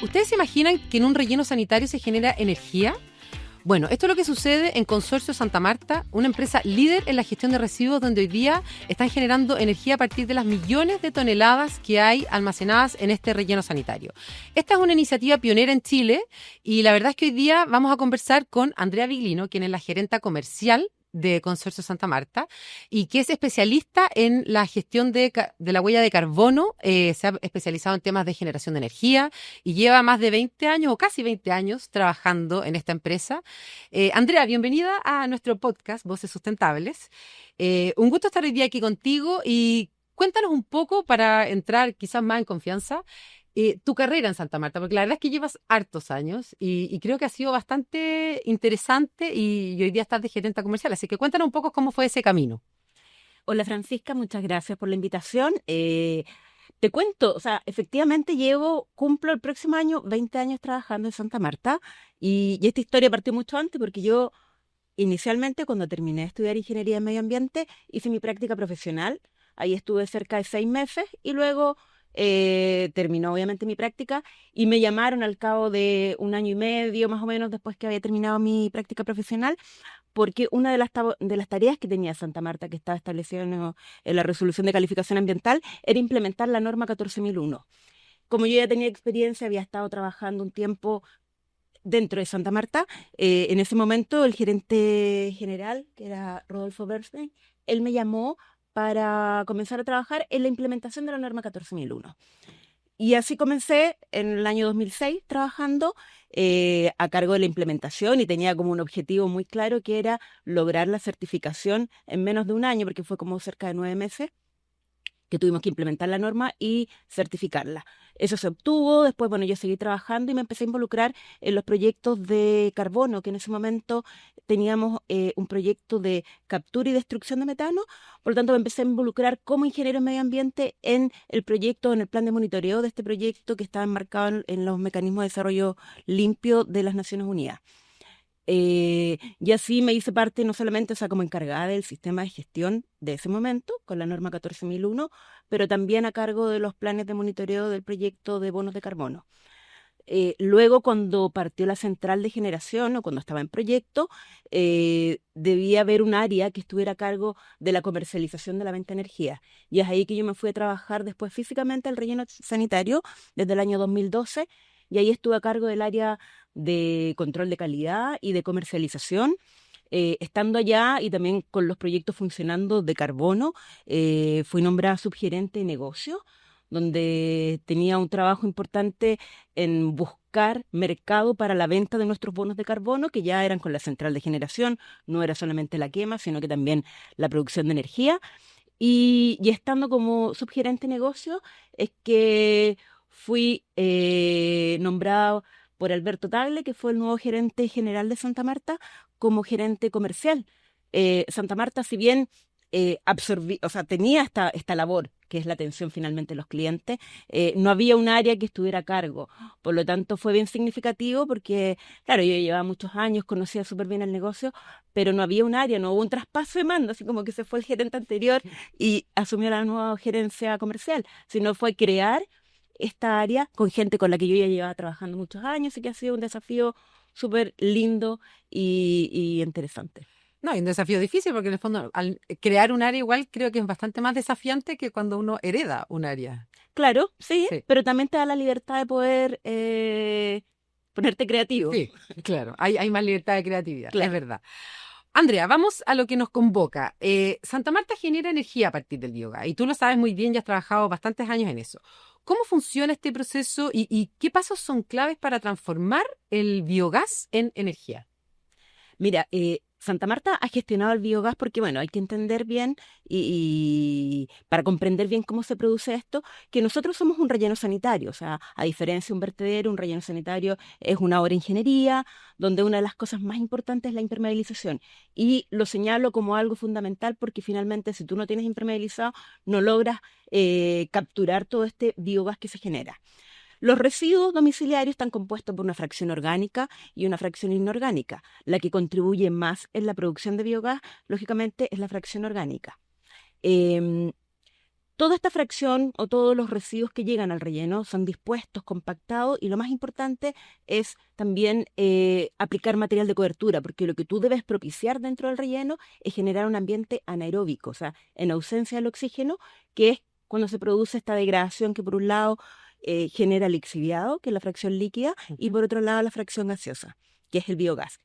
¿Ustedes se imaginan que en un relleno sanitario se genera energía? Bueno, esto es lo que sucede en Consorcio Santa Marta, una empresa líder en la gestión de residuos donde hoy día están generando energía a partir de las millones de toneladas que hay almacenadas en este relleno sanitario. Esta es una iniciativa pionera en Chile y la verdad es que hoy día vamos a conversar con Andrea Viglino, quien es la gerenta comercial de Consorcio Santa Marta y que es especialista en la gestión de la huella de carbono, se ha especializado en temas de generación de energía y lleva más de 20 años o casi 20 años trabajando en esta empresa. Andrea, bienvenida a nuestro podcast Voces Sustentables. Un gusto estar hoy día aquí contigo y cuéntanos un poco para entrar quizás más en confianza. Tu carrera en Santa Marta, porque la verdad es que llevas hartos años y creo que ha sido bastante interesante y hoy día estás de gerente comercial, así que cuéntanos un poco cómo fue ese camino. Hola Francisca, muchas gracias por la invitación. Te cuento, o sea, efectivamente cumplo el próximo año 20 años trabajando en Santa Marta y esta historia partió mucho antes porque yo inicialmente cuando terminé de estudiar Ingeniería en Medio Ambiente hice mi práctica profesional, ahí estuve cerca de 6 meses y luego terminó obviamente mi práctica y me llamaron al cabo de un año y medio más o menos después que había terminado mi práctica profesional porque una de las tareas que tenía Santa Marta, que estaba establecida en la resolución de calificación ambiental, era implementar la norma 14.001. Como yo ya tenía experiencia, había estado trabajando un tiempo dentro de Santa Marta, en ese momento el gerente general, que era Rodolfo Bernstein, él me llamó para comenzar a trabajar en la implementación de la norma 14.001. Y así comencé en el año 2006 trabajando a cargo de la implementación y tenía como un objetivo muy claro que era lograr la certificación en menos de un año, porque fue como cerca de 9 meses que tuvimos que implementar la norma y certificarla. Eso se obtuvo, después, bueno, yo seguí trabajando y me empecé a involucrar en los proyectos de carbono, que en ese momento teníamos un proyecto de captura y destrucción de metano, por lo tanto me empecé a involucrar como ingeniero en medio ambiente en el proyecto, en el plan de monitoreo de este proyecto que estaba enmarcado en los mecanismos de desarrollo limpio de las Naciones Unidas. Y así me hice parte no solamente, o sea, como encargada del sistema de gestión de ese momento, con la norma 14.001, pero también a cargo de los planes de monitoreo del proyecto de bonos de carbono. Luego, cuando partió la central de generación o cuando estaba en proyecto, debía haber un área que estuviera a cargo de la comercialización de la venta de energía. Y es ahí que yo me fui a trabajar después físicamente al relleno sanitario desde el año 2012 y ahí estuve a cargo del área de control de calidad y de comercialización. Estando allá y también con los proyectos funcionando de carbono, fui nombrada subgerente de negocio, donde tenía un trabajo importante en buscar mercado para la venta de nuestros bonos de carbono, que ya eran con la central de generación, no era solamente la quema, sino que también la producción de energía. Y estando como subgerente de negocio, es que fui nombrado por Alberto Tagle, que fue el nuevo gerente general de Santa Marta, como gerente comercial. Santa Marta, si bien o sea, tenía esta labor, que es la atención finalmente de los clientes, no había un área que estuviera a cargo. Por lo tanto, fue bien significativo porque, claro, yo llevaba muchos años, conocía súper bien el negocio, pero no había un área, no hubo un traspaso de mando, así como que se fue el gerente anterior y asumió la nueva gerencia comercial, sino fue crear esta área con gente con la que yo ya llevaba trabajando muchos años y que ha sido un desafío súper lindo y interesante. No, hay un desafío difícil porque en el fondo al crear un área igual creo que es bastante más desafiante que cuando uno hereda un área. Claro, sí, Sí, pero también te da la libertad de poder ponerte creativo. sí, claro, hay más libertad de creatividad, es Claro. verdad. Andrea, vamos a lo que nos convoca. Santa Marta genera energía a partir del biogás y tú lo sabes muy bien, ya has trabajado bastantes años en eso. ¿Cómo funciona este proceso y qué pasos son claves para transformar el biogás en energía? Mira, Santa Marta ha gestionado el biogás porque, bueno, hay que entender bien y para comprender bien cómo se produce esto, que nosotros somos un relleno sanitario, o sea, a diferencia de un vertedero, un relleno sanitario es una obra de ingeniería, donde una de las cosas más importantes es la impermeabilización. Y lo señalo como algo fundamental porque finalmente si tú no tienes impermeabilizado, no logras capturar todo este biogás que se genera. Los residuos domiciliarios están compuestos por una fracción orgánica y una fracción inorgánica. La que contribuye más en la producción de biogás, lógicamente, es la fracción orgánica. Em, Toda esta fracción o todos los residuos que llegan al relleno son dispuestos, compactados y lo más importante es también aplicar material de cobertura, porque lo que tú debes propiciar dentro del relleno es generar un ambiente anaeróbico, o sea, en ausencia del oxígeno, que es cuando se produce esta degradación que por un lado genera el lixiviado, que es la fracción líquida, y por otro lado la fracción gaseosa, que es el biogás.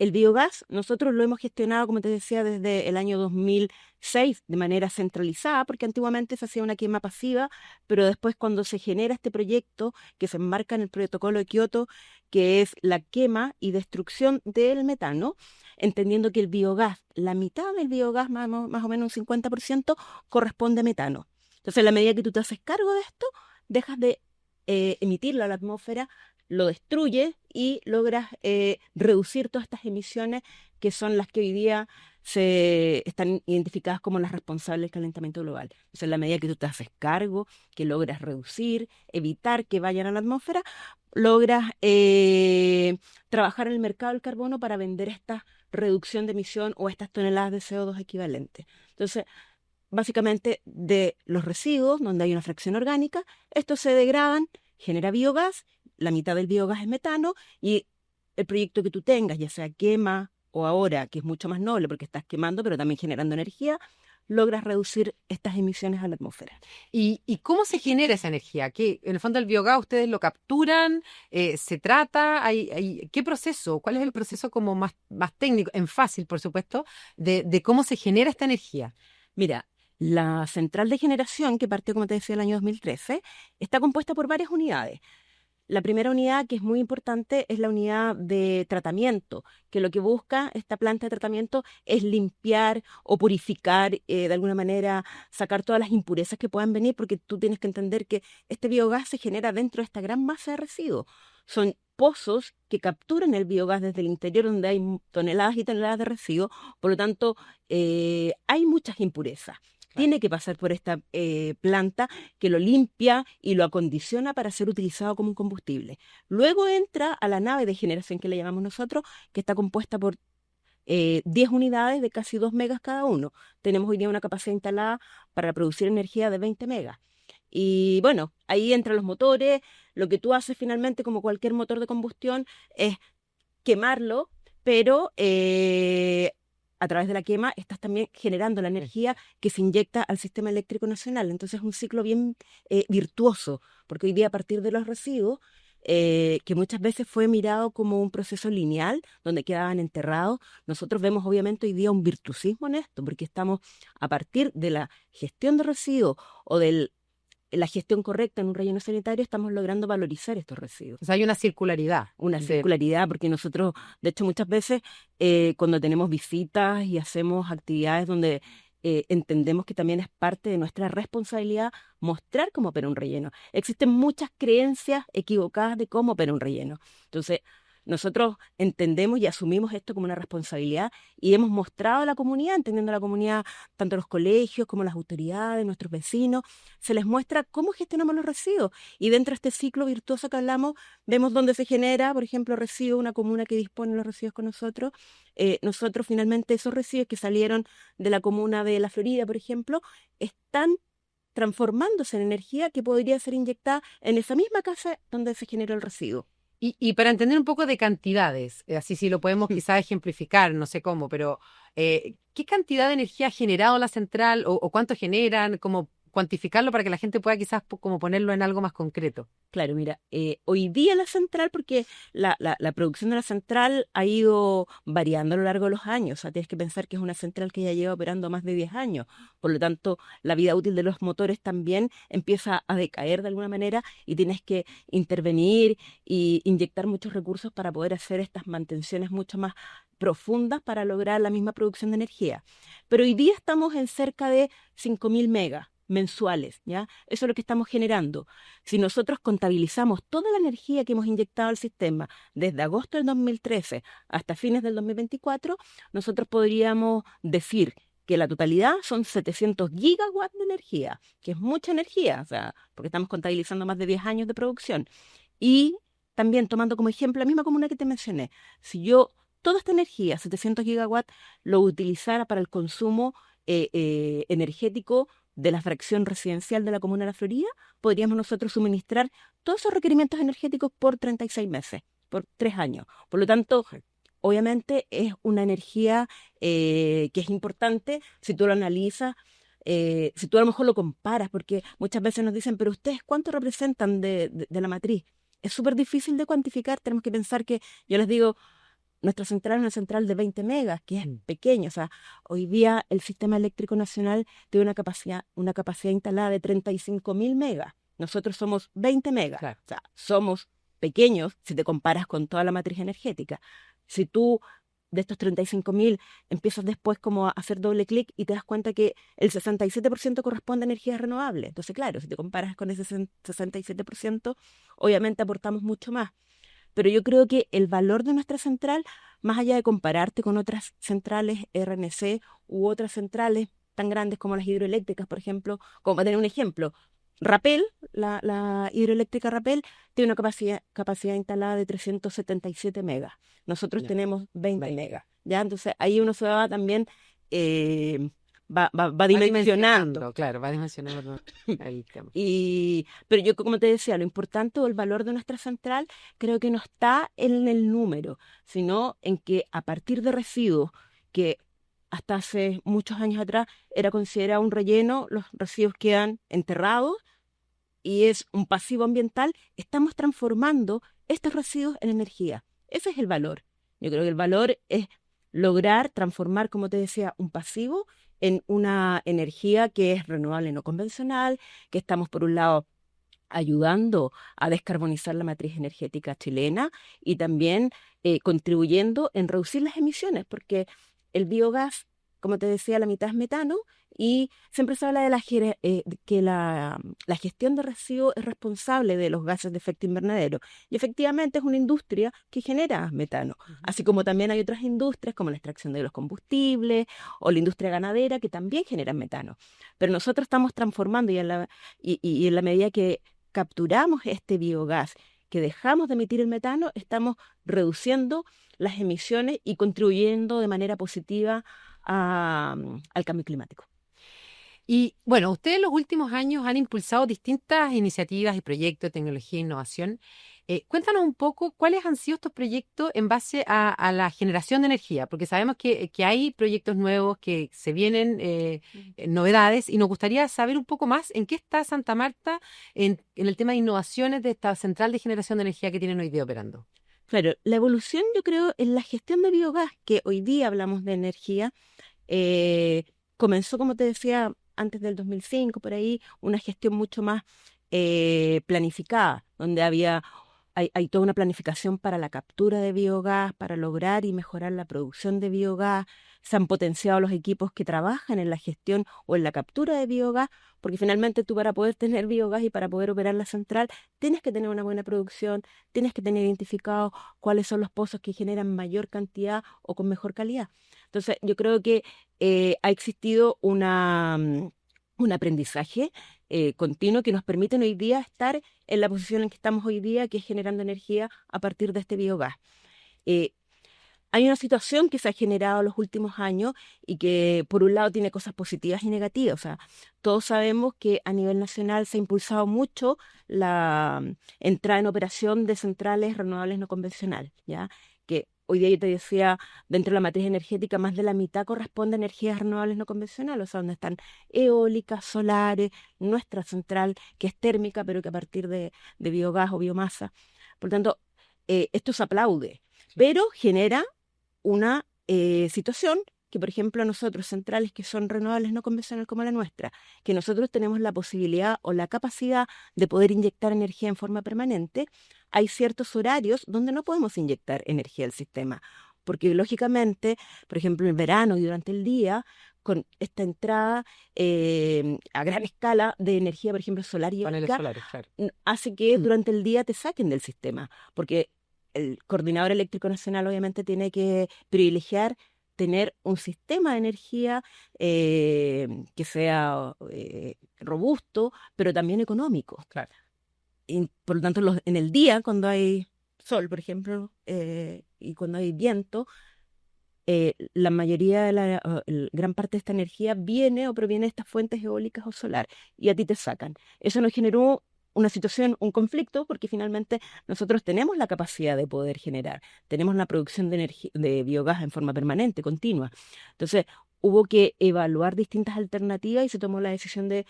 El biogás nosotros lo hemos gestionado, como te decía, desde el año 2006 de manera centralizada, porque antiguamente se hacía una quema pasiva, pero después cuando se genera este proyecto que se enmarca en el protocolo de Kioto, que es la quema y destrucción del metano, entendiendo que el biogás, la mitad del biogás, más o menos un 50%, corresponde a metano. Entonces, en la medida que tú te haces cargo de esto, dejas de emitirlo a la atmósfera, lo destruye y logras reducir todas estas emisiones que son las que hoy día se están identificadas como las responsables del calentamiento global. Entonces, en la medida que tú te haces cargo, que logras reducir, evitar que vayan a la atmósfera, logras trabajar en el mercado del carbono para vender esta reducción de emisión o estas toneladas de CO2 equivalentes. Entonces, básicamente de los residuos, donde hay una fracción orgánica, estos se degradan, genera biogás, la mitad del biogás es metano, y el proyecto que tú tengas, ya sea quema o ahora, que es mucho más noble porque estás quemando, pero también generando energía, logras reducir estas emisiones a la atmósfera. ¿Y cómo se genera esa energía? ¿Qué, en el fondo el biogás ustedes lo capturan? ¿Se trata? ¿Qué proceso? ¿Cuál es el proceso como más técnico, en fácil, por supuesto, de cómo se genera esta energía? Mira, la central de generación, que partió, como te decía, el año 2013, está compuesta por varias unidades. La primera unidad, que es muy importante, es la unidad de tratamiento, que lo que busca esta planta de tratamiento es limpiar o purificar, de alguna manera sacar todas las impurezas que puedan venir, porque tú tienes que entender que este biogás se genera dentro de esta gran masa de residuos. Son pozos que capturan el biogás desde el interior, donde hay toneladas y toneladas de residuos, por lo tanto, hay muchas impurezas. Tiene que pasar por esta planta que lo limpia y lo acondiciona para ser utilizado como un combustible. Luego entra a la nave de generación que le llamamos nosotros, que está compuesta por 10 unidades de casi 2 megas cada uno. Tenemos hoy día una capacidad instalada para producir energía de 20 megas. Y bueno, ahí entran los motores. Lo que tú haces finalmente, como cualquier motor de combustión, es quemarlo, pero a través de la quema estás también generando la energía que se inyecta al sistema eléctrico nacional. Entonces es un ciclo bien virtuoso, porque hoy día a partir de los residuos, que muchas veces fue mirado como un proceso lineal, donde quedaban enterrados, nosotros vemos obviamente hoy día un virtuosismo en esto, porque estamos a partir de la gestión de residuos o de la gestión correcta en un relleno sanitario, estamos logrando valorizar estos residuos. O sea, hay una circularidad. Una circularidad, porque nosotros, de hecho, muchas veces cuando tenemos visitas y hacemos actividades donde entendemos que también es parte de nuestra responsabilidad mostrar cómo opera un relleno. Existen muchas creencias equivocadas de cómo opera un relleno. Entonces, nosotros entendemos y asumimos esto como una responsabilidad y hemos mostrado a la comunidad, entendiendo a la comunidad, tanto los colegios como las autoridades, nuestros vecinos, se les muestra cómo gestionamos los residuos. Y dentro de este ciclo virtuoso que hablamos, vemos dónde se genera, por ejemplo, residuos, una comuna que dispone los residuos con nosotros. Nosotros finalmente esos residuos que salieron de la comuna de La Florida, por ejemplo, están transformándose en energía que podría ser inyectada en esa misma casa donde se generó el residuo. Y para entender un poco de cantidades, así sí lo podemos quizás ejemplificar, no sé cómo, pero ¿qué cantidad de energía ha generado la central o cuánto generan? ¿Cómo cuantificarlo para que la gente pueda quizás como ponerlo en algo más concreto? Claro, mira, hoy día la central, porque la producción de la central ha ido variando a lo largo de los años, o sea, tienes que pensar que es una central que ya lleva operando más de 10 años, por lo tanto, la vida útil de los motores también empieza a decaer de alguna manera y tienes que intervenir y inyectar muchos recursos para poder hacer estas mantenciones mucho más profundas para lograr la misma producción de energía. Pero hoy día estamos en cerca de 5.000 megas mensuales, ¿ya? Eso es lo que estamos generando. Si nosotros contabilizamos toda la energía que hemos inyectado al sistema desde agosto del 2013 hasta fines del 2024, nosotros podríamos decir que la totalidad son 700 gigawatts de energía, que es mucha energía, o sea, porque estamos contabilizando más de 10 años de producción. Y también tomando como ejemplo la misma comuna que te mencioné, si yo toda esta energía, 700 gigawatts, lo utilizara para el consumo energético de la fracción residencial de la Comuna de La Florida, podríamos nosotros suministrar todos esos requerimientos energéticos por 36 meses, por 3 años. Por lo tanto, obviamente es una energía que es importante si tú lo analizas, si tú a lo mejor lo comparas, porque muchas veces nos dicen, pero ustedes, ¿cuánto representan de la matriz? Es súper difícil de cuantificar, tenemos que pensar que, yo les digo, nuestra central es una central de 20 megas, que es pequeño. O sea, hoy día el Sistema Eléctrico Nacional tiene una capacidad instalada de 35.000 megas. Nosotros somos 20 megas. Claro. O sea, somos pequeños si te comparas con toda la matriz energética. Si tú de estos 35.000 empiezas después como a hacer doble clic y te das cuenta que el 67% corresponde a energías renovables. Entonces, claro, si te comparas con ese 67%, obviamente aportamos mucho más. Pero yo creo que el valor de nuestra central, más allá de compararte con otras centrales RNC u otras centrales tan grandes como las hidroeléctricas, por ejemplo, como para tener un ejemplo, Rapel, la hidroeléctrica Rapel, tiene una capacidad instalada de 377 megas. Nosotros tenemos 20 megas. ¿Ya? Entonces ahí uno se va también, va dimensionando. Claro, va dimensionando el tema. Pero yo, como te decía, lo importante o el valor de nuestra central creo que no está en el número, sino en que a partir de residuos que hasta hace muchos años atrás era considerado un relleno, los residuos quedan enterrados y es un pasivo ambiental, estamos transformando estos residuos en energía. Ese es el valor. Yo creo que el valor es lograr transformar, como te decía, un pasivo en una energía que es renovable no convencional, que estamos por un lado ayudando a descarbonizar la matriz energética chilena y también contribuyendo en reducir las emisiones, porque el biogás, como te decía, la mitad es metano y siempre se habla de que la gestión de residuos es responsable de los gases de efecto invernadero. Y efectivamente es una industria que genera metano, así como también hay otras industrias como la extracción de los combustibles o la industria ganadera que también generan metano. Pero nosotros estamos transformando y en la medida que capturamos este biogás, que dejamos de emitir el metano, estamos reduciendo las emisiones y contribuyendo de manera positiva al cambio climático. Y bueno, ustedes en los últimos años han impulsado distintas iniciativas y proyectos de tecnología e innovación. Cuéntanos un poco cuáles han sido estos proyectos en base a la generación de energía, porque sabemos que hay proyectos nuevos, que se vienen novedades, y nos gustaría saber un poco más en qué está Santa Marta en el tema de innovaciones de esta central de generación de energía que tienen hoy día operando. Claro, la evolución yo creo en la gestión de biogás, que hoy día hablamos de energía, comenzó, como te decía, antes del 2005, por ahí, una gestión mucho más planificada, donde hay toda una planificación para la captura de biogás, para lograr y mejorar la producción de biogás. Se han potenciado los equipos que trabajan en la gestión o en la captura de biogás, porque finalmente tú, para poder tener biogás y para poder operar la central, tienes que tener una buena producción, tienes que tener identificado cuáles son los pozos que generan mayor cantidad o con mejor calidad. Entonces, yo creo que ha existido un aprendizaje continuo que nos permite hoy día estar en la posición en que estamos hoy día, que es generando energía a partir de este biogás. Hay una situación que se ha generado en los últimos años y que, por un lado, tiene cosas positivas y negativas. O sea, todos sabemos que a nivel nacional se ha impulsado mucho la entrada en operación de centrales renovables no convencionales, ¿ya? Que hoy día, yo te decía, dentro de la matriz energética, más de la mitad corresponde a energías renovables no convencionales, o sea, donde están eólicas, solares, nuestra central, que es térmica, pero que a partir de biogás o biomasa. Por lo tanto, esto se aplaude, pero genera una situación que, por ejemplo, nosotros, centrales que son renovables no convencionales como la nuestra, que nosotros tenemos la posibilidad o la capacidad de poder inyectar energía en forma permanente, hay ciertos horarios donde no podemos inyectar energía al sistema, porque lógicamente, por ejemplo, en verano y durante el día, con esta entrada a gran escala de energía, por ejemplo, solar y eólica, Claro. hace que durante el día te saquen del sistema, porque el Coordinador Eléctrico Nacional obviamente tiene que privilegiar tener un sistema de energía que sea robusto, pero también económico. Claro. Y por lo tanto, en el día, cuando hay sol, por ejemplo, y cuando hay viento, la mayoría gran parte de esta energía viene o proviene de estas fuentes eólicas o solar, y a ti te sacan. Eso nos generó una situación, un conflicto, porque finalmente nosotros tenemos la capacidad de poder generar, tenemos la producción de energía, de biogás en forma permanente, continua. Entonces, hubo que evaluar distintas alternativas y se tomó la decisión de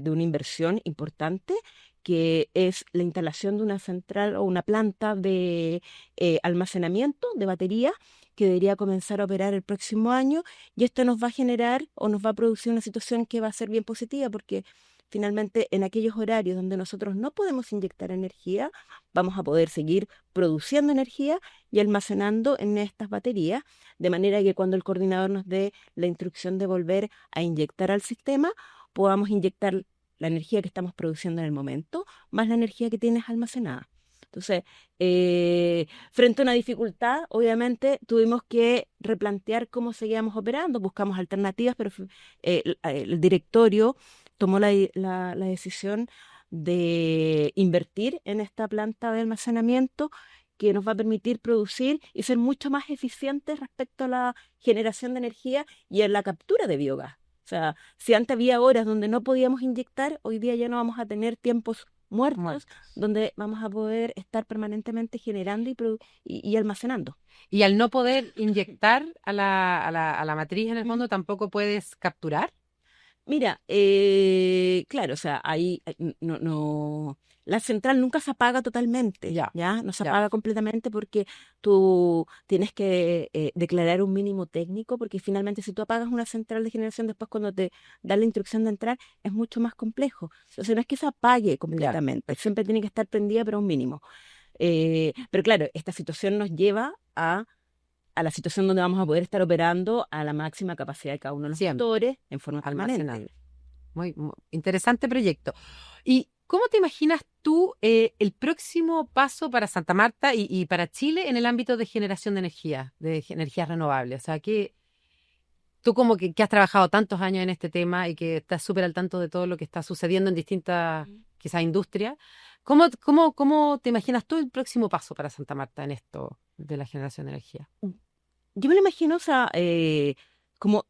una inversión importante, que es la instalación de una central o una planta de almacenamiento de baterías que debería comenzar a operar el próximo año, y esto nos va a generar o nos va a producir una situación que va a ser bien positiva, porque finalmente en aquellos horarios donde nosotros no podemos inyectar energía, vamos a poder seguir produciendo energía y almacenando en estas baterías, de manera que cuando el coordinador nos dé la instrucción de volver a inyectar al sistema, podamos inyectar la energía que estamos produciendo en el momento, más la energía que tienes almacenada. Entonces, frente a una dificultad, obviamente tuvimos que replantear cómo seguíamos operando, buscamos alternativas, pero el directorio tomó la decisión de invertir en esta planta de almacenamiento que nos va a permitir producir y ser mucho más eficientes respecto a la generación de energía y a la captura de biogás. O sea, si antes había horas donde no podíamos inyectar, hoy día ya no vamos a tener tiempos muertos donde vamos a poder estar permanentemente generando y almacenando. Y al no poder inyectar a la matriz en el fondo, ¿tampoco puedes capturar? Mira, claro, o sea, ahí no, la central nunca se apaga totalmente, ¿ya? No se apaga completamente, porque tú tienes que declarar un mínimo técnico, porque finalmente si tú apagas una central de generación, después cuando te dan la instrucción de entrar, es mucho más complejo. Entonces no es que se apague completamente, siempre tiene que estar prendida, pero a un mínimo. Pero claro, esta situación nos lleva a la situación donde vamos a poder estar operando a la máxima capacidad de cada uno de los motores en forma permanente. Muy interesante proyecto. ¿Y cómo te imaginas tú el próximo paso para Santa Marta y para Chile en el ámbito de generación de energías renovables? O sea, que tú como que has trabajado tantos años en este tema y que estás súper al tanto de todo lo que está sucediendo en distintas, quizás, industrias, ¿cómo te imaginas tú el próximo paso para Santa Marta en esto de la generación de energía? Yo me lo imagino, o sea, como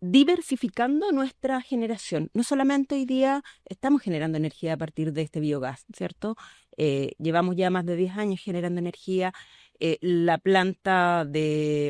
diversificando nuestra generación. No solamente hoy día estamos generando energía a partir de este biogás, ¿cierto? Llevamos ya más de 10 años generando energía. La planta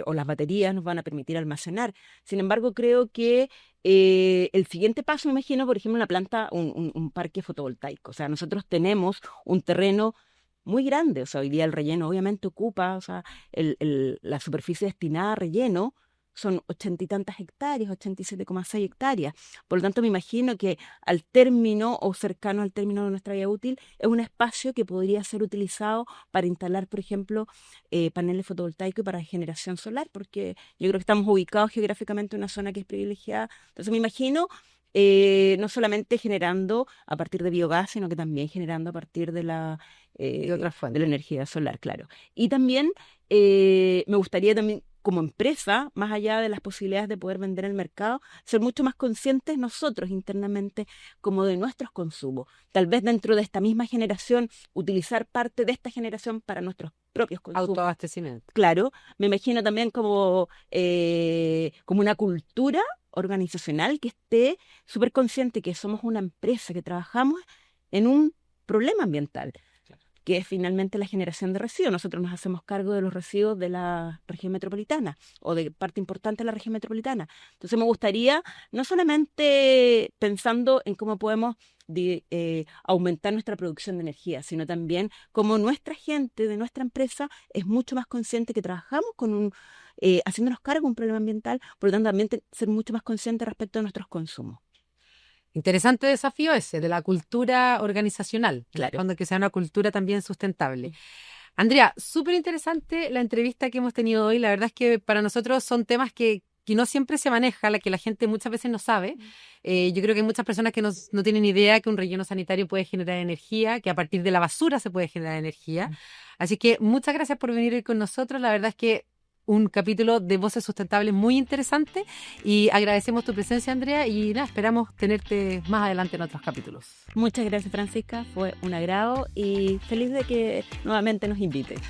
o las baterías nos van a permitir almacenar. Sin embargo, creo que el siguiente paso, me imagino, por ejemplo, una planta, un parque fotovoltaico. O sea, nosotros tenemos un terreno muy grande. O sea, hoy día el relleno obviamente ocupa, o sea, la superficie destinada a relleno son 80 y tantas hectáreas, 87,6 hectáreas. Por lo tanto, me imagino que al término o cercano al término de nuestra vida útil, es un espacio que podría ser utilizado para instalar, por ejemplo, paneles fotovoltaicos y para generación solar, porque yo creo que estamos ubicados geográficamente en una zona que es privilegiada. Entonces, me imagino no solamente generando a partir de biogás, sino que también generando a partir de de otras fuentes, de la energía solar, claro. Y también me gustaría también, como empresa, más allá de las posibilidades de poder vender al mercado, ser mucho más conscientes nosotros internamente como de nuestros consumos. Tal vez dentro de esta misma generación, utilizar parte de esta generación para nuestros propios consumos. Autoabastecimiento. Claro, me imagino también como una cultura organizacional que esté súper consciente que somos una empresa, que trabajamos en un problema ambiental, que es finalmente la generación de residuos. Nosotros nos hacemos cargo de los residuos de la región metropolitana o de parte importante de la región metropolitana. Entonces me gustaría, no solamente pensando en cómo podemos aumentar nuestra producción de energía, sino también cómo nuestra gente de nuestra empresa es mucho más consciente que trabajamos con haciéndonos cargo de un problema ambiental, por lo tanto también ser mucho más consciente respecto a nuestros consumos. Interesante desafío ese, de la cultura organizacional, claro, cuando que sea una cultura también sustentable. Andrea, súper interesante la entrevista que hemos tenido hoy. La verdad es que para nosotros son temas que no siempre se maneja, que la gente muchas veces no sabe. Yo creo que hay muchas personas que no tienen idea que un relleno sanitario puede generar energía, que a partir de la basura se puede generar energía. Así que muchas gracias por venir hoy con nosotros. La verdad es que un capítulo de Voces Sustentables muy interesante y agradecemos tu presencia, Andrea, y nada, esperamos tenerte más adelante en otros capítulos. Muchas gracias, Francisca, fue un agrado y feliz de que nuevamente nos invites.